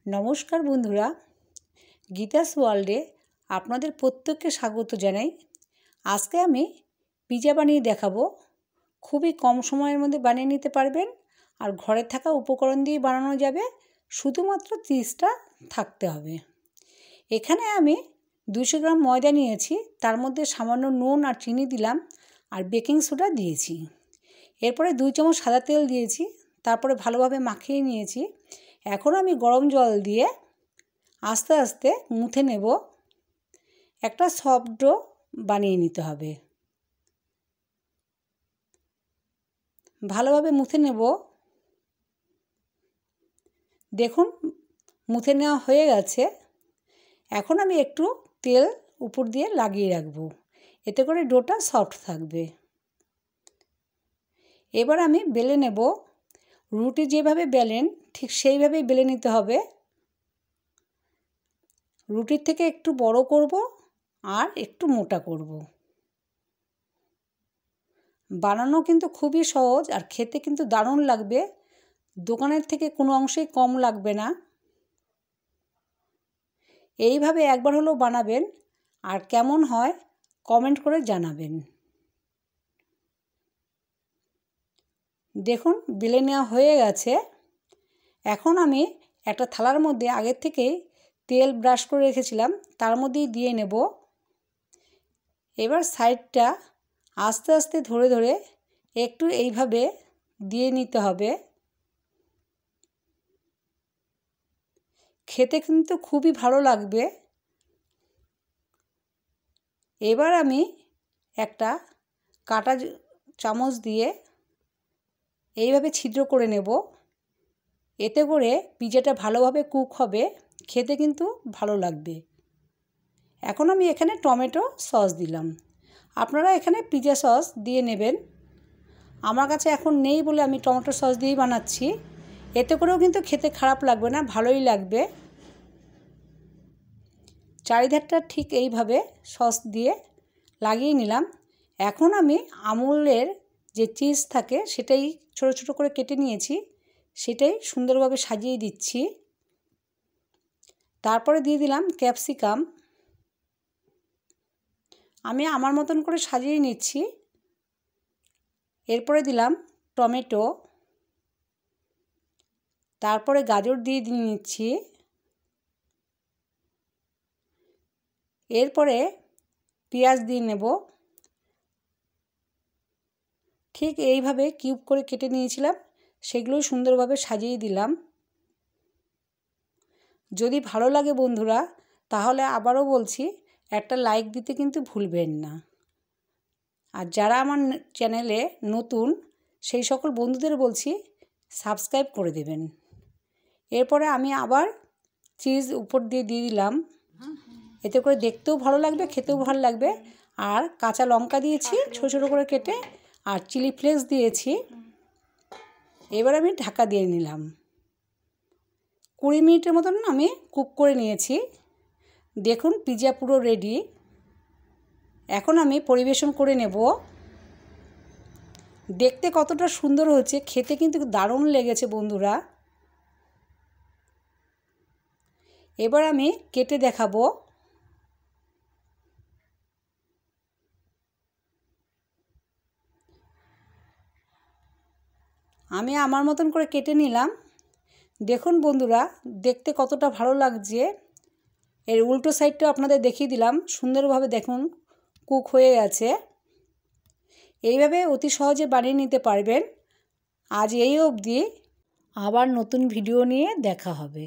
নমস্কার বন্ধুরা, গীতাস ওয়ার্ল্ডে আপনাদের প্রত্যেককে স্বাগত জানাই। আজকে আমি পিৎজা বানিয়ে দেখাবো। খুবই কম সময়ের মধ্যে বানিয়ে নিতে পারবেন আর ঘরে থাকা উপকরণ দিয়ে বানানো যাবে, শুধুমাত্র চিজটা থাকতে হবে। এখানে আমি 200 গ্রাম ময়দা নিয়েছি, তার মধ্যে সামান্য নুন আর চিনি দিলাম আর বেকিং সোডা দিয়েছি। এরপরে 2 চামচ সাদা তেল দিয়েছি, তারপরে ভালোভাবে মাখিয়ে নিয়েছি। এখন আমি গরম জল দিয়ে আস্তে আস্তে মুথে নেব। একটা সফট ডো বানিয়ে নিতে হবে। ভালোভাবে মুথে নেব। দেখুন মুথে নেওয়া হয়ে গেছে। এখন আমি একটু তেল উপর দিয়ে লাগিয়ে রাখব, এতে করে ডোটা সফট থাকবে। এবার আমি বেলে নেব। রুটি যেভাবে বেলেন ঠিক সেইভাবেই বেলে নিতে হবে। রুটির থেকে একটু বড় করব আর একটু মোটা করব। বানানো কিন্তু খুবই সহজ আর খেতে কিন্তু দারুণ লাগবে। দোকানের থেকে কোনো অংশেই কম লাগবে না। এইভাবে একবার হলেও বানাবেন আর কেমন হয় কমেন্ট করে জানাবেন। দেখুন বেলে নেওয়া হয়ে গেছে। এখন আমি একটা থালার মধ্যে আগের থেকেই তেল ব্রাশ করে রেখেছিলাম, তার মধ্যেই দিয়ে নেব। এবার সাইডটা আস্তে আস্তে ধরে ধরে একটু এইভাবে দিয়ে নিতে হবে। খেতে কিন্তু খুবই ভালো লাগবে। এবার আমি একটা কাঁটা চামচ দিয়ে এইভাবে ছিদ্র করে নেব। এতে করে পিৎজাটা ভালোভাবে কুক হবে, খেতে কিন্তু ভালো লাগবে। এখন আমি এখানে টমেটো সস দিলাম। আপনারা এখানে পিৎজা সস দিয়ে নেবেন। আমার কাছে এখন নেই বলে আমি টমেটো সস দিয়েই বানাচ্ছি। এতে করেও কিন্তু খেতে খারাপ লাগবে না, ভালোই লাগবে। চারিধারটা ঠিক এইভাবে সস দিয়ে লাগিয়ে নিলাম। এখন আমি আমুলের যে চিজ থাকে সেটাই ছোট ছোট করে কেটে নিয়েছি, সেটাই সুন্দরভাবে সাজিয়ে দিচ্ছি। তারপরে দিয়ে দিলাম ক্যাপসিকাম। আমি আমার মতন করে সাজিয়ে নিচ্ছি। এরপরে দিলাম টমেটো, তারপরে গাজর দিয়ে নিচ্ছি। এরপরে পেঁয়াজ দিয়ে নেব। ঠিক এইভাবে কিউব করে কেটে নিয়েছিলাম, সেগুলোই সুন্দরভাবে সাজিয়ে দিলাম। যদি ভালো লাগে বন্ধুরা, তাহলে আবারও বলছি একটা লাইক দিতে কিন্তু ভুলবেন না। আর যারা আমার চ্যানেলে নতুন সেই সকল বন্ধুদের বলছি সাবস্ক্রাইব করে দেবেন। এরপরে আমি আবার চিজ উপর দিয়ে দিলাম। এতে করে দেখতেও ভালো লাগবে, খেতেও ভালো লাগবে। আর কাঁচা লঙ্কা দিয়েছি ছোটো ছোটো করে কেটে, আর চিলি ফ্লেক্স দিয়েছি। এবার আমি ঢাকা দিয়ে নিলাম। 20 মিনিটের মতন আমি কুক করে নিয়েছি। দেখুন পিৎজা পুরো রেডি। এখন আমি পরিবেশন করে নেব। দেখতে কতটা সুন্দর হয়েছে, খেতে কিন্তু দারুণ লেগেছে বন্ধুরা। এবার আমি কেটে দেখাবো। আমি আমার মতন করে কেটে নিলাম। দেখুন বন্ধুরা দেখতে কতটা ভালো লাগছে। এর উল্টো সাইডটা আপনাদের দেখিয়ে দিলাম। সুন্দরভাবে দেখুন কুক হয়ে গেছে। এইভাবে অতি সহজে বানিয়ে নিতে পারবেন। আজ এই অবধি, আবার নতুন ভিডিও নিয়ে দেখা হবে।